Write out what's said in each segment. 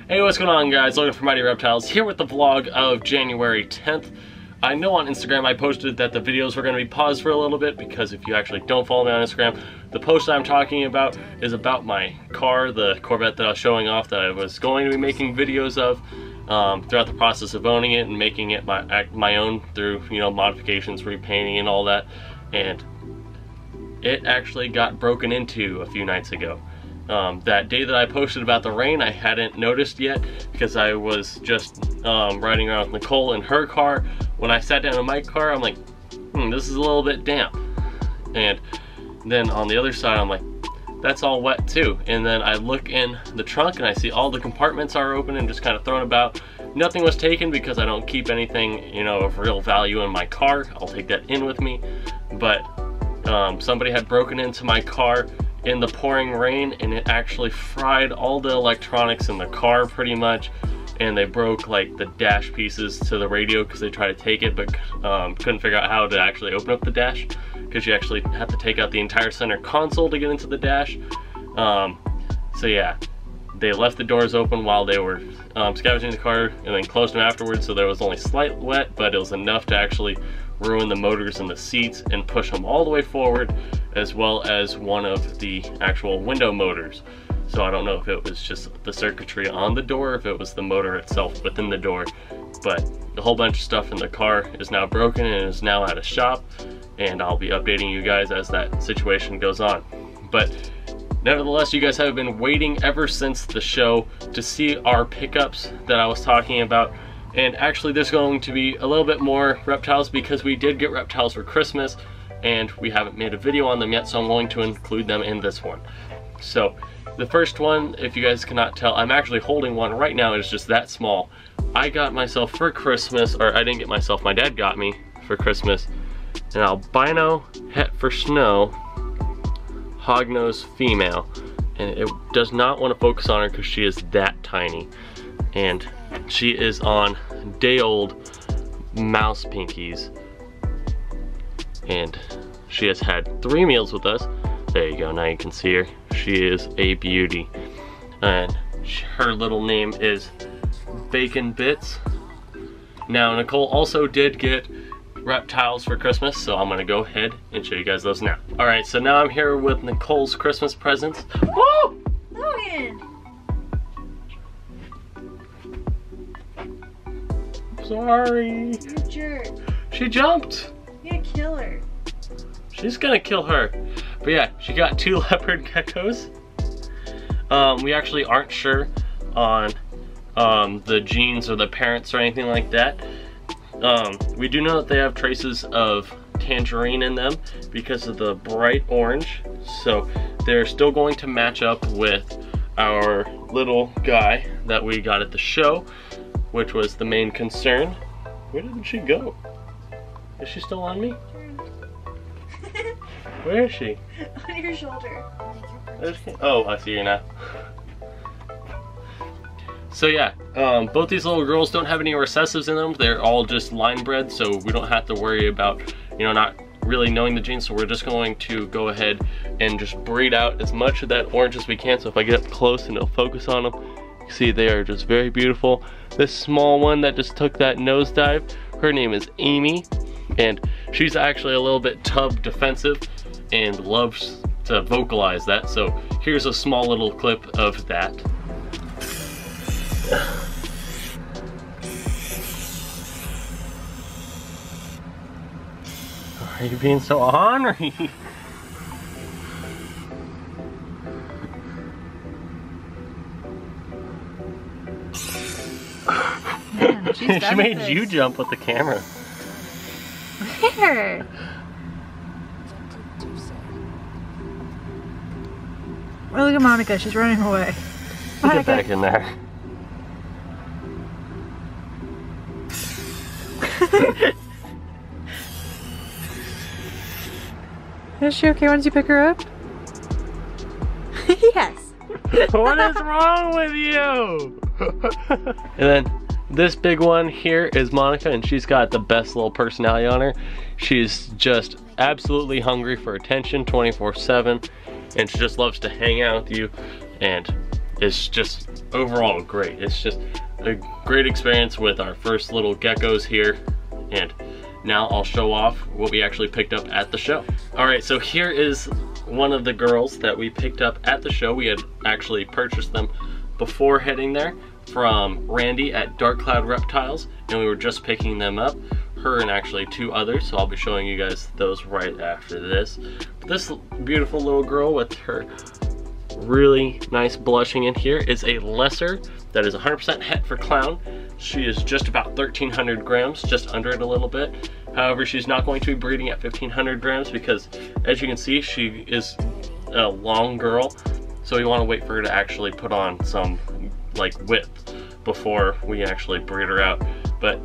Hey, what's going on, guys? Logan from Mighty Reptiles here with the vlog of January 10th. I know on Instagram I posted that the videos were going to be paused for a little bit because if you actually don't follow me on Instagram, the post I'm talking about is about my car, the Corvette that I was showing off that I was going to be making videos of throughout the process of owning it and making it my own through, you know, modifications, repainting and all that. And it actually got broken into a few nights ago. That day that I posted about the rain, I hadn't noticed yet because I was just riding around with Nicole in her car. When I sat down in my car, I'm like, this is a little bit damp. And then on the other side, I'm like, that's all wet too. And then I look in the trunk and I see all the compartments are open and just kind of thrown about. Nothing was taken because I don't keep anything, you know, of real value in my car. I'll take that in with me. But somebody had broken into my car in the pouring rain and it actually fried all the electronics in the car pretty much, and they broke like the dash pieces to the radio because they tried to take it but couldn't figure out how to actually open up the dash because you actually have to take out the entire center console to get into the dash. So yeah, they left the doors open while they were scavenging the car and then closed them afterwards, so there was only slight wet, but it was enough to actually ruin the motors and the seats and push them all the way forward, as well as one of the actual window motors. So I don't know if it was just the circuitry on the door, if it was the motor itself within the door, but a whole bunch of stuff in the car is now broken and is now at a shop, and I'll be updating you guys as that situation goes on. But nevertheless, you guys have been waiting ever since the show to see our pickups that I was talking about. And actually there's going to be a little bit more reptiles because we did get reptiles for Christmas and we haven't made a video on them yet, so I'm going to include them in this one. So the first one, if you guys cannot tell, I'm actually holding one right now. It's just that small. I got myself for Christmas, or I didn't get myself, my dad got me for Christmas, an albino het for snow hognose female, and it does not want to focus on her because she is that tiny, and she is on day-old mouse pinkies, and she has had 3 meals with us. There you go, now you can see her. She is a beauty, and her little name is Bacon Bits. Now Nicole also did get reptiles for Christmas, so I'm gonna go ahead and show you guys those now. All right, so now I'm here with Nicole's Christmas presents. Woo! Logan! Sorry. You're a jerk. She jumped. You're gonna kill her. She's gonna kill her. But yeah, she got 2 leopard geckos. We actually aren't sure on the genes or the parents or anything like that. We do know that they have traces of tangerine in them because of the bright orange. So they're still going to match up with our little guy that we got at the show, which was the main concern. Where did she go? Is she still on me? Where is she? On your shoulder. Oh, I see her now. So yeah, both these little girls don't have any recessives in them. They're all just line bred, so we don't have to worry about, you know, not really knowing the genes. So we're just going to go ahead and just breed out as much of that orange as we can. So if I get up close and it'll focus on them, you see they are just very beautiful. This small one that just took that nosedive, her name is Amy, and she's actually a little bit tub defensive and loves to vocalize that. So here's a small little clip of that. Are you being so ornery? Man, she made you jump with the camera. Where? Oh, look at Monica, she's running away. Get back in there. Is she okay once you pick her up? Yes. What is wrong with you? And then this big one here is Monica, and she's got the best little personality on her. She's just absolutely hungry for attention 24/7, and she just loves to hang out with you. And is just overall great. It's just a great experience with our first little geckos here, and now I'll show off what we actually picked up at the show. All right, so here is one of the girls that we picked up at the show. We had actually purchased them before heading there from Randy at Dark Cloud Reptiles, and we were just picking them up, her and actually 2 others, so I'll be showing you guys those right after this. This beautiful little girl with her really nice blushing in here is a lesser that is 100% het for clown. She is just about 1,300 grams, just under it a little bit. However, she's not going to be breeding at 1,500 grams because, as you can see, she is a long girl, so we want to wait for her to actually put on some like width before we actually breed her out. But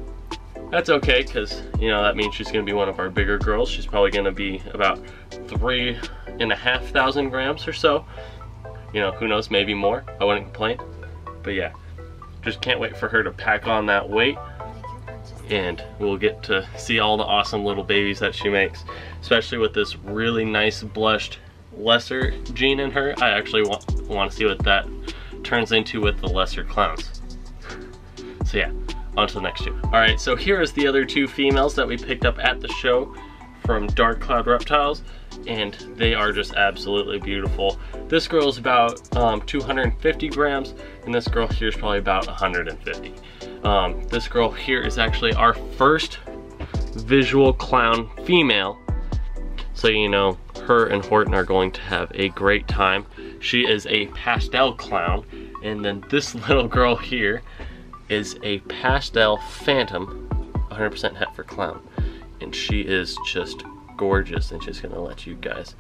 that's okay, because you know that means she's going to be one of our bigger girls. She's probably going to be about 3,500 grams or so. You know, who knows, maybe more. I wouldn't complain. But yeah, just can't wait for her to pack on that weight, and we'll get to see all the awesome little babies that she makes, especially with this really nice blushed lesser gene in her. I actually want to see what that turns into with the lesser clowns. So yeah, on to the next 2. All right, so here is the other 2 females that we picked up at the show from Dark Cloud Reptiles, and they are just absolutely beautiful. This girl is about 250 grams, and this girl here is probably about 150. This girl here is actually our first visual clown female, so you know her and Horton are going to have a great time. She is a pastel clown, and then this little girl here is a pastel phantom, 100% het for clown, and she is just gorgeous, and she's gonna let you guys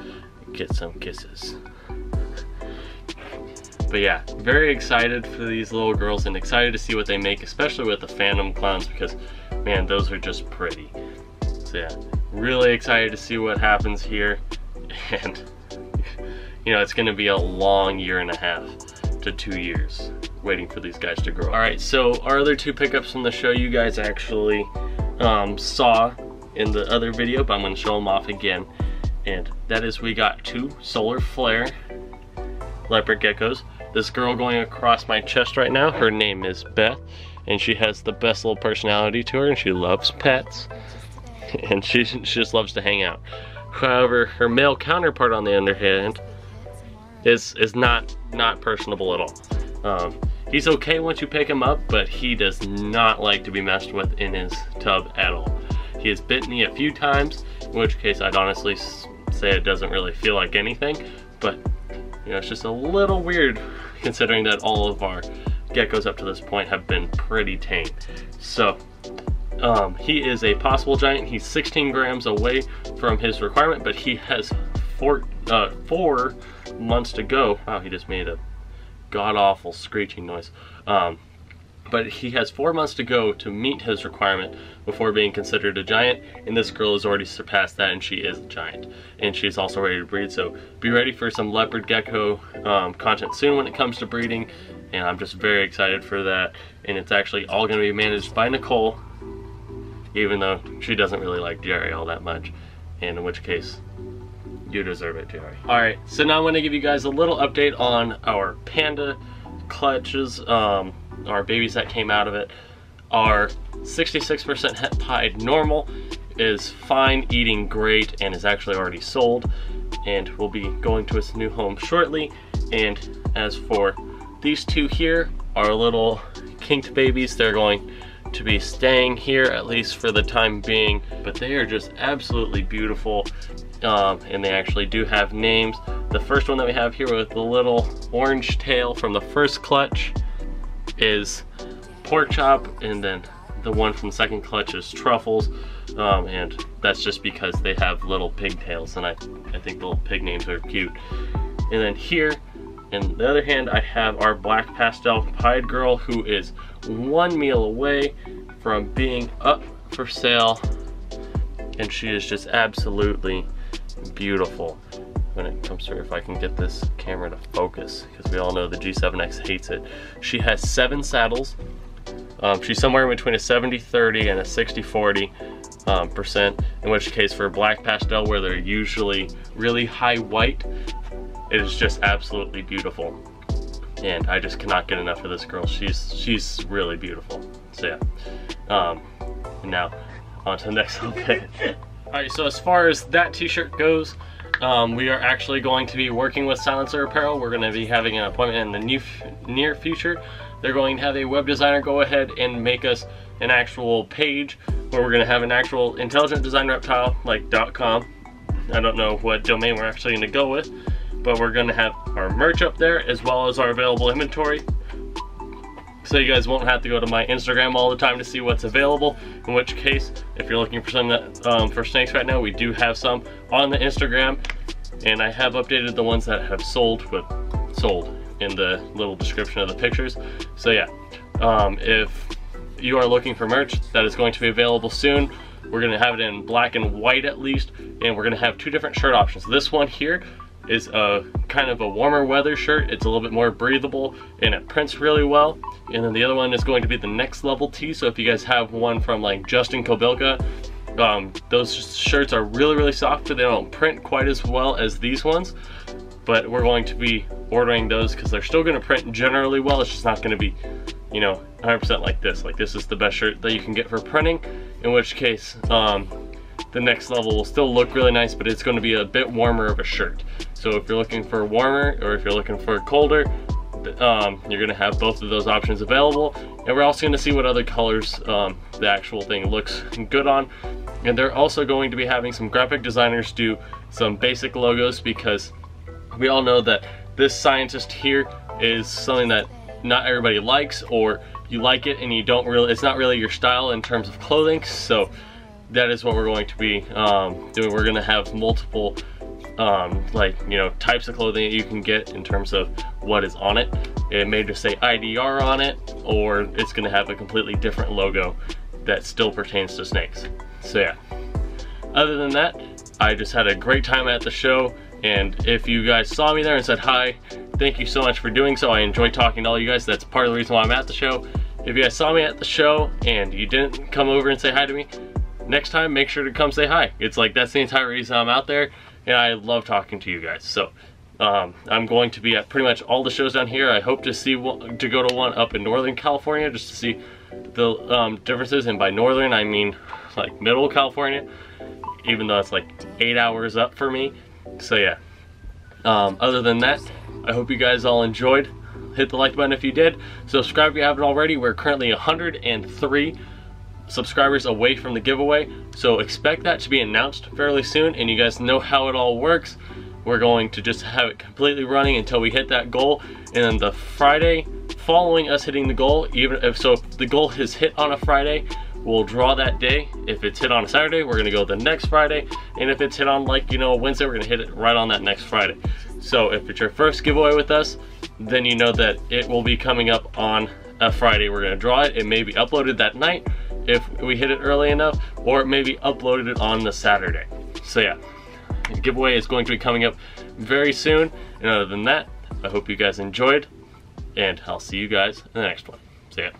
get some kisses. But yeah, very excited for these little girls and excited to see what they make, especially with the phantom clowns, because man, those are just pretty. So yeah, really excited to see what happens here, and you know, it's gonna be a long 1.5 to 2 years waiting for these guys to grow. All right, so our other 2 pickups from the show you guys actually saw in the other video, but I'm gonna show them off again. And that is, we got 2 solar flare leopard geckos. This girl going across my chest right now, her name is Beth, and she has the best little personality to her, and she loves pets, and she just loves to hang out. However, her male counterpart on the other hand is not personable at all. He's okay once you pick him up, but he does not like to be messed with in his tub at all. He has bitten me a few times, in which case I'd honestly say it doesn't really feel like anything, but you know, it's just a little weird considering that all of our geckos up to this point have been pretty tame. So he is a possible giant. He's 16 grams away from his requirement, but he has 4 months to go. Wow, he just made a god-awful screeching noise. But he has 4 months to go to meet his requirement before being considered a giant, and this girl has already surpassed that, and she is a giant. And she's also ready to breed, so be ready for some leopard gecko content soon when it comes to breeding, and I'm just very excited for that. And it's actually all going to be managed by Nicole, even though she doesn't really like Jerry all that much, and in which case, you deserve it, Jerry. Alright, so now I'm going to give you guys a little update on our panda clutches. Our babies that came out of it are 66% het pied normal, is fine, eating great, and is actually already sold, and will be going to its new home shortly. And as for these 2 here, our little kinked babies, they're going to be staying here at least for the time being, but they are just absolutely beautiful, and they actually do have names. The first one that we have here with the little orange tail from the first clutch is Pork Chop, and then the one from the second clutch is Truffles, and that's just because they have little pigtails, and I think the little pig names are cute. And then here, in the other hand, I have our black pastel pied girl, who is 1 meal away from being up for sale, and she is just absolutely beautiful when it comes to her. If I can get this camera to focus, because we all know the G7X hates it. She has 7 saddles. She's somewhere in between a 70-30 and a 60-40 percent, in which case for black pastel, where they're usually really high white, it is just absolutely beautiful. and I just cannot get enough of this girl. She's really beautiful. So yeah, and now on to the next little bit. Alright, so as far as that t-shirt goes, we are actually going to be working with Silencer Apparel. We're going to be having an appointment in the near future. They're going to have a web designer go ahead and make us an actual page where we're going to have an actual intelligent design reptile like .com. I don't know what domain we're actually going to go with, but we're going to have our merch up there as well as our available inventory. So you guys won't have to go to my Instagram all the time to see what's available. In which case, if you're looking for some for snakes right now, we do have some on the Instagram, and I have updated the ones that have sold, but sold in the little description of the pictures. So yeah, if you are looking for merch, that is going to be available soon. We're going to have it in black and white at least, and we're going to have 2 different shirt options. This one here is a kind of a warmer weather shirt. It's a little bit more breathable and it prints really well. And then the other one is going to be the next level tee. So if you guys have one from like Justin Kobylka, those shirts are really soft, but they don't print quite as well as these ones. But we're going to be ordering those because they're still going to print generally well. It's just not going to be, you know, 100% like this. Like this is the best shirt that you can get for printing, in which case the next level will still look really nice, but it's going to be a bit warmer of a shirt. So if you're looking for warmer or if you're looking for colder, you're going to have both of those options available. And we're also going to see what other colors the actual thing looks good on. And they're also going to be having some graphic designers do some basic logos, because we all know that this scientist here is something that not everybody likes, or you like it and you don't really, it's not really your style in terms of clothing. So that is what we're going to be doing. We're going to have multiple like, you know, types of clothing that you can get in terms of what is on it. It may just say IDR on it, or it's going to have a completely different logo that still pertains to snakes. So yeah, other than that, I just had a great time at the show, and if you guys saw me there and said hi, thank you so much for doing so. I enjoyed talking to all you guys. That's part of the reason why I'm at the show. If you guys saw me at the show and you didn't come over and say hi to me, next time make sure to come say hi. It's like, that's the entire reason I'm out there, and I love talking to you guys. So I'm going to be at pretty much all the shows down here. I hope to go to one up in Northern California just to see the differences, and by Northern I mean like middle California, even though it's like 8 hours up for me. So yeah, other than that, I hope you guys all enjoyed. Hit the like button if you did. Subscribe if you haven't already. We're currently 103 subscribers away from the giveaway, so expect that to be announced fairly soon, and you guys know how it all works. We're going to just have it completely running until we hit that goal, and then the Friday following us hitting the goal, even if the goal is hit on a Friday, we'll draw that day. If it's hit on a Saturday, we're gonna go the next Friday, and if it's hit on, like, you know, Wednesday, we're gonna hit it right on that next Friday. So if it's your first giveaway with us, then you know that it will be coming up on a Friday. We're gonna draw it. It may be uploaded that night if we hit it early enough, or it may be uploaded on the Saturday. So yeah, the giveaway is going to be coming up very soon. And other than that, I hope you guys enjoyed, and I'll see you guys in the next one. See ya.